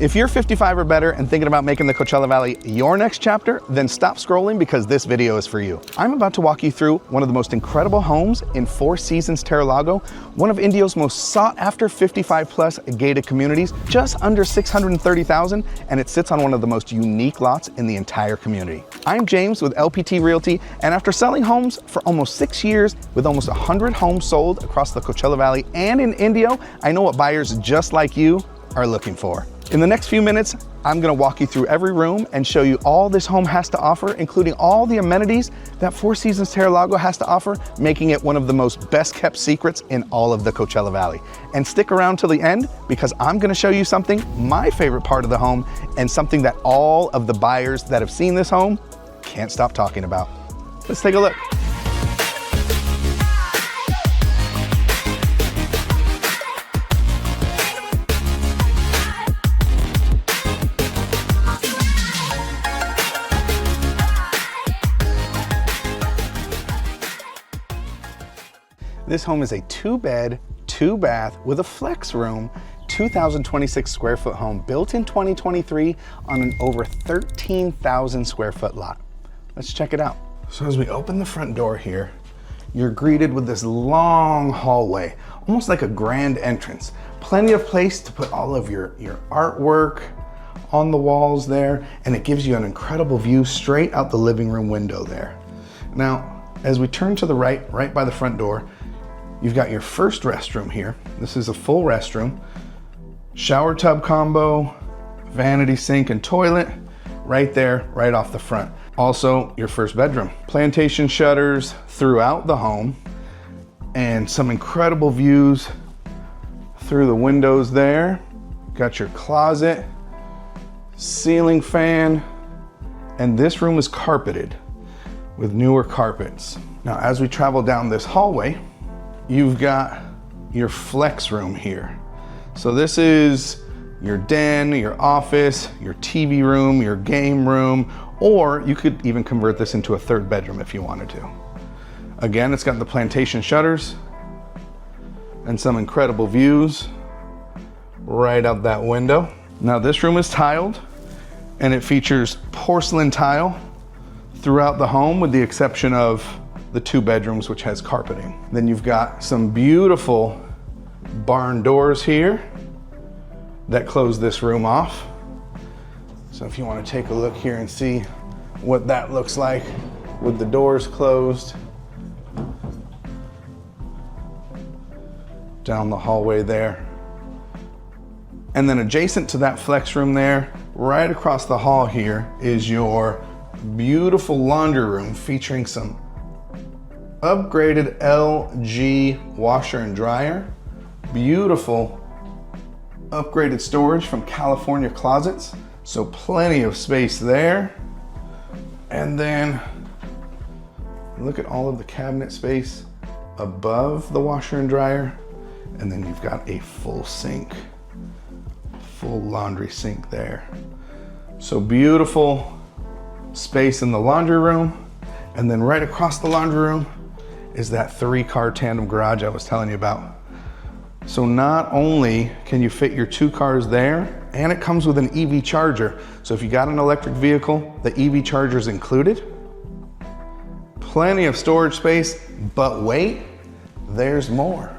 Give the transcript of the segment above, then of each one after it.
If you're 55 or better and thinking about making the Coachella Valley your next chapter, then stop scrolling because this video is for you. I'm about to walk you through one of the most incredible homes in Four Seasons Terra Lago, one of Indio's most sought after 55 plus gated communities, just under 630,000, and it sits on one of the most unique lots in the entire community. I'm James with LPT Realty, and after selling homes for almost 6 years with almost 100 homes sold across the Coachella Valley and in Indio, I know what buyers just like you are looking for. In the next few minutes, I'm gonna walk you through every room and show you all this home has to offer, including all the amenities that Four Seasons Terra Lago has to offer, making it one of the most best kept secrets in all of the Coachella Valley. And stick around till the end because I'm gonna show you something, my favorite part of the home, and something that all of the buyers that have seen this home can't stop talking about. Let's take a look. This home is a 2-bed, 2-bath with a flex room, 2,026 square foot home built in 2023 on an over 13,000 square foot lot. Let's check it out. So as we open the front door here, you're greeted with this long hallway, almost like a grand entrance. Plenty of place to put all of your artwork on the walls there, and it gives you an incredible view straight out the living room window there. Now, as we turn to the right by the front door, you've got your first restroom here. This is a full restroom, shower tub combo, vanity sink and toilet, right there, right off the front. Also, your first bedroom. Plantation shutters throughout the home and some incredible views through the windows there. Got your closet, ceiling fan, and this room is carpeted with newer carpets. Now, as we travel down this hallway, you've got your flex room here. So this is your den, your office, your TV room, your game room, or you could even convert this into a third bedroom if you wanted to. Again, it's got the plantation shutters and some incredible views right out that window. Now this room is tiled and it features porcelain tile throughout the home with the exception of the 2 bedrooms, which has carpeting. Then you've got some beautiful barn doors here that close this room off. So if you want to take a look here and see what that looks like with the doors closed. Down the hallway there. And then adjacent to that flex room there, right across the hall here, is your beautiful laundry room featuring some upgraded LG washer and dryer, beautiful upgraded storage from California Closets, so plenty of space there. And then look at all of the cabinet space above the washer and dryer, and then you've got a full sink, full laundry sink there. So beautiful space in the laundry room, and then right across the laundry room is that 3-car tandem garage I was telling you about. So not only can you fit your 2 cars there, and it comes with an EV charger. So if you got an electric vehicle, the EV charger is included. Plenty of storage space, but wait, there's more.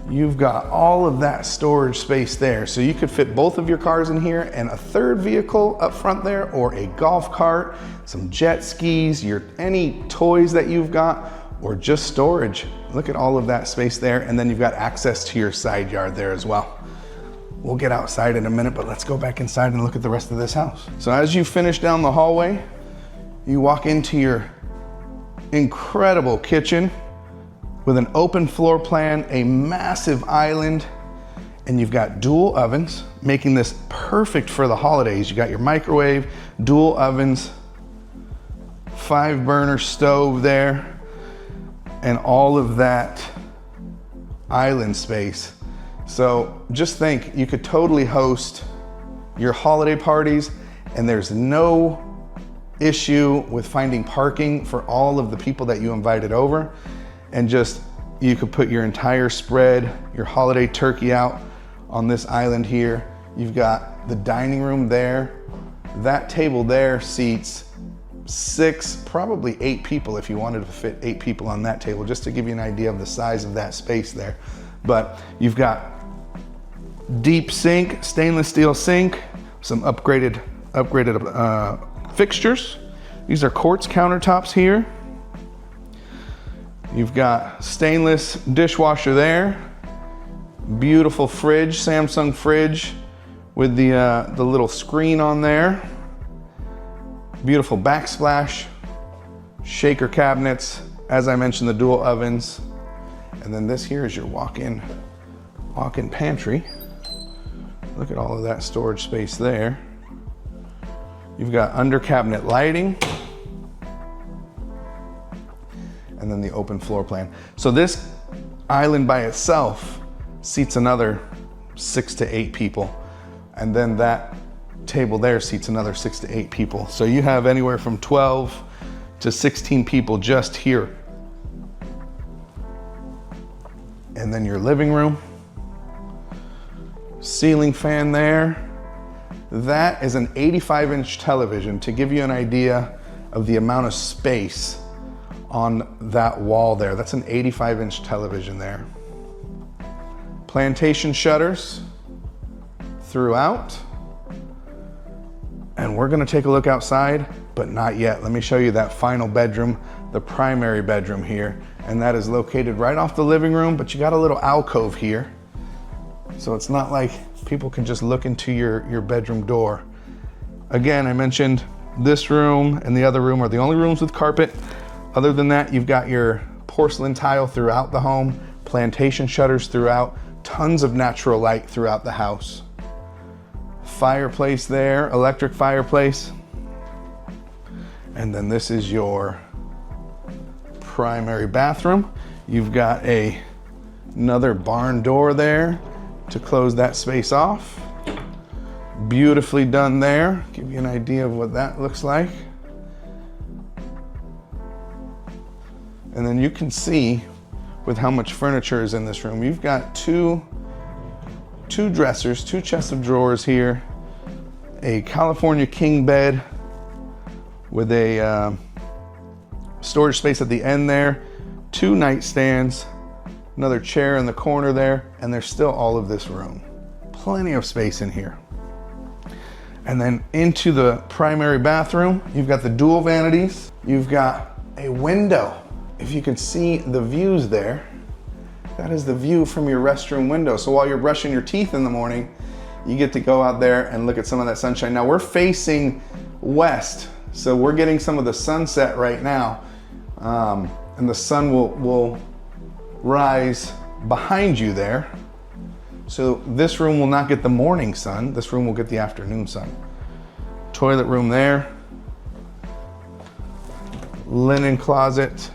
You've got all of that storage space there. So you could fit both of your cars in here and a third vehicle up front there, or a golf cart, some jet skis, any toys that you've got, or just storage. Look at all of that space there. And then you've got access to your side yard there as well. We'll get outside in a minute, but let's go back inside and look at the rest of this house. So as you finish down the hallway, you walk into your incredible kitchen with an open floor plan, a massive island, and you've got dual ovens, making this perfect for the holidays. You got your microwave, dual ovens, 5-burner stove there, and all of that island space. So just think, you could totally host your holiday parties, and there's no issue with finding parking for all of the people that you invited over. And just, you could put your entire spread, your holiday turkey out on this island here. You've got the dining room there. That table there seats 6, probably 8 people if you wanted to fit 8 people on that table, just to give you an idea of the size of that space there. But you've got deep sink, stainless steel sink, some upgraded fixtures. These are quartz countertops here. You've got stainless dishwasher there. Beautiful fridge, Samsung fridge with the little screen on there. Beautiful backsplash, shaker cabinets, as I mentioned, the dual ovens. And then this here is your walk-in pantry. Look at all of that storage space there. You've got under cabinet lighting. And then the open floor plan. So this island by itself seats another 6 to 8 people. And then that table there seats another 6 to 8 people. So you have anywhere from 12 to 16 people just here. And then your living room, ceiling fan there. That is an 85-inch television to give you an idea of the amount of space on that wall there. That's an 85-inch television there. Plantation shutters throughout. And we're gonna take a look outside, but not yet. Let me show you that final bedroom, the primary bedroom here. And that is located right off the living room, but you got a little alcove here. So it's not like people can just look into your bedroom door. Again, I mentioned this room and the other room are the only rooms with carpet. Other than that, you've got your porcelain tile throughout the home, plantation shutters throughout, tons of natural light throughout the house. Fireplace there, electric fireplace. And then this is your primary bathroom. You've got another barn door there to close that space off. Beautifully done there. Give you an idea of what that looks like. And then you can see with how much furniture is in this room. You've got two dressers, 2 chests of drawers here, a California king bed with a storage space at the end there, 2 nightstands, another chair in the corner there, and there's still all of this room. Plenty of space in here. And then into the primary bathroom, you've got the dual vanities. You've got a window. If you can see the views there, that is the view from your restroom window. So while you're brushing your teeth in the morning, you get to go out there and look at some of that sunshine. Now we're facing west, so we're getting some of the sunset right now. And the sun will rise behind you there. So this room will not get the morning sun. This room will get the afternoon sun. Toilet room there. Linen closet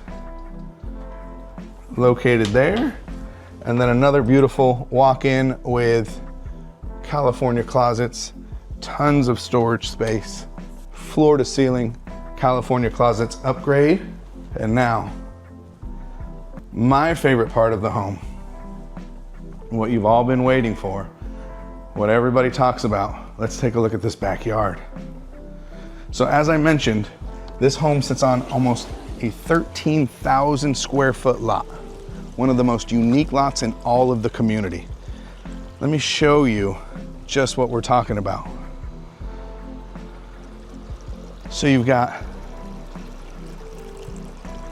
located there. And then another beautiful walk-in with California closets, tons of storage space, floor to ceiling California closets upgrade. And now, my favorite part of the home, what you've all been waiting for, what everybody talks about. Let's take a look at this backyard. So as I mentioned, this home sits on almost a 13,000 square foot lot, one of the most unique lots in all of the community. Let me show you just what we're talking about. So you've got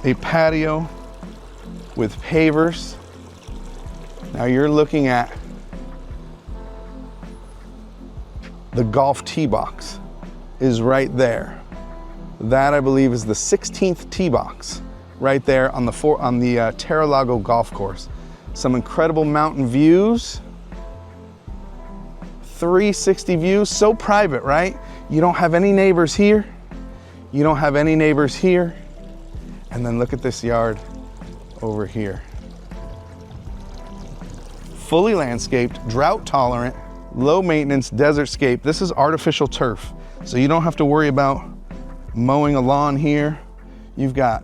a patio with pavers. Now you're looking at the golf tee box is right there. That I believe is the 16th tee box right there on the Terra Lago golf course. Some incredible mountain views, 360 views, so private, right? You don't have any neighbors here. You don't have any neighbors here. And then look at this yard over here. Fully landscaped, drought tolerant, low maintenance, desert scape. This is artificial turf, so you don't have to worry about mowing a lawn here. You've got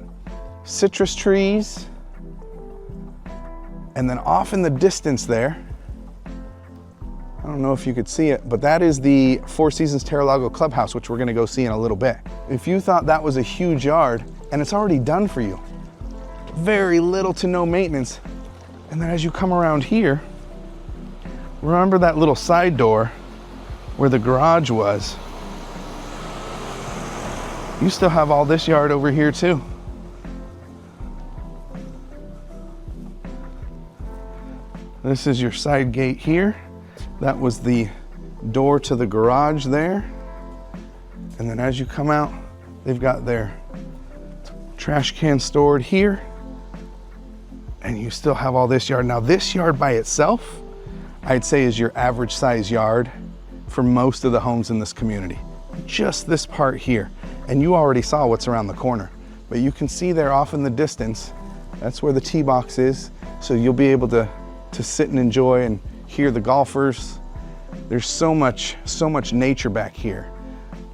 citrus trees, and then off in the distance there, I don't know if you could see it, but that is the Four Seasons Terra Lago clubhouse, which we're gonna go see in a little bit. If you thought that was a huge yard, and it's already done for you, very little to no maintenance. And then as you come around here, remember that little side door where the garage was? You still have all this yard over here too. This is your side gate here. That was the door to the garage there. And then as you come out, they've got their trash can stored here. And you still have all this yard. Now this yard by itself, I'd say is your average size yard for most of the homes in this community. Just this part here. And you already saw what's around the corner, but you can see there off in the distance, that's where the tee box is. So you'll be able to sit and enjoy and hear the golfers. There's so much nature back here.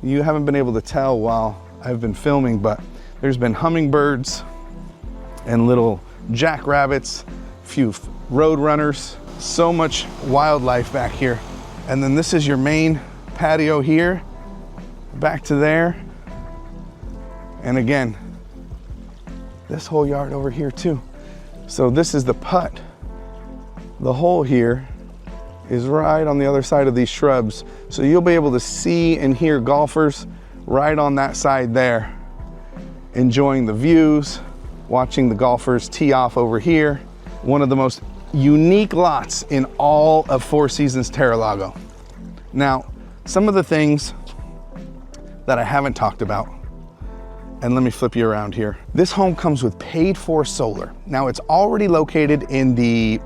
You haven't been able to tell while I've been filming, but there's been hummingbirds and little jackrabbits, a few road runners, so much wildlife back here. And then this is your main patio here, back to there. And again, this whole yard over here too. So this is the putt. The hole here is right on the other side of these shrubs. So you'll be able to see and hear golfers right on that side there, enjoying the views, watching the golfers tee off over here. One of the most unique lots in all of Four Seasons Terra Lago. Now, some of the things that I haven't talked about, and let me flip you around here. This home comes with paid for solar. Now it's already located in the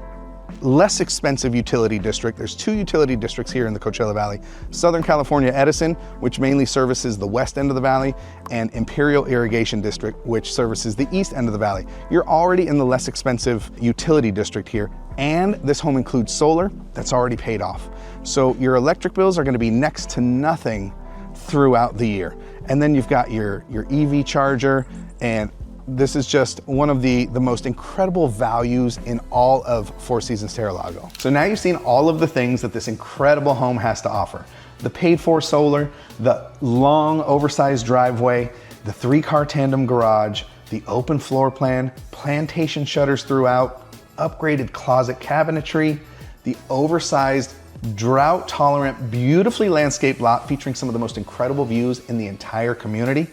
less expensive utility district. There's two utility districts here in the Coachella Valley. Southern California Edison, which mainly services the west end of the valley, and Imperial Irrigation District, which services the east end of the valley. You're already in the less expensive utility district here, and this home includes solar that's already paid off. So your electric bills are gonna be next to nothing throughout the year. And then you've got your EV charger, and this is just one of the most incredible values in all of Four Seasons Terra Lago. So now you've seen all of the things that this incredible home has to offer. The paid for solar, the long oversized driveway, the 3-car tandem garage, the open floor plan, plantation shutters throughout, upgraded closet cabinetry, the oversized drought tolerant, beautifully landscaped lot featuring some of the most incredible views in the entire community.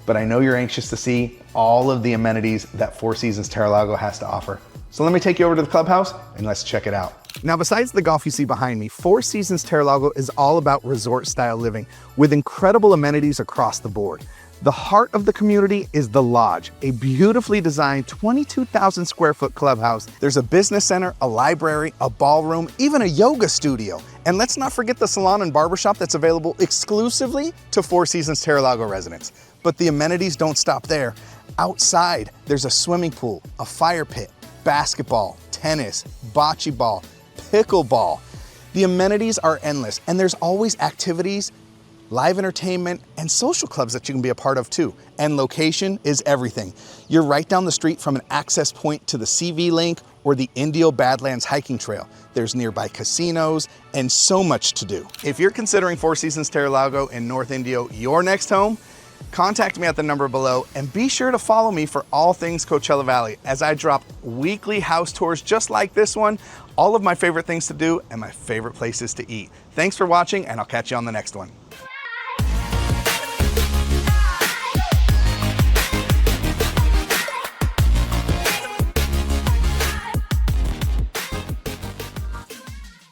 But I know you're anxious to see all of the amenities that Four Seasons Terra Lago has to offer. So let me take you over to the clubhouse and let's check it out. Now, besides the golf you see behind me, Four Seasons Terra Lago is all about resort style living with incredible amenities across the board. The heart of the community is the Lodge, a beautifully designed 22,000 square foot clubhouse. There's a business center, a library, a ballroom, even a yoga studio. And let's not forget the salon and barbershop that's available exclusively to Four Seasons Terra Lago residents. But the amenities don't stop there. Outside, there's a swimming pool, a fire pit, basketball, tennis, bocce ball, pickleball. The amenities are endless, and there's always activities, live entertainment, and social clubs that you can be a part of too. And location is everything. You're right down the street from an access point to the CV link or the Indio Badlands hiking trail. There's nearby casinos and so much to do. If you're considering Four Seasons Terra Lago in North Indio your next home, contact me at the number below and be sure to follow me for all things Coachella Valley as I drop weekly house tours just like this one, all of my favorite things to do and my favorite places to eat. Thanks for watching, and I'll catch you on the next one.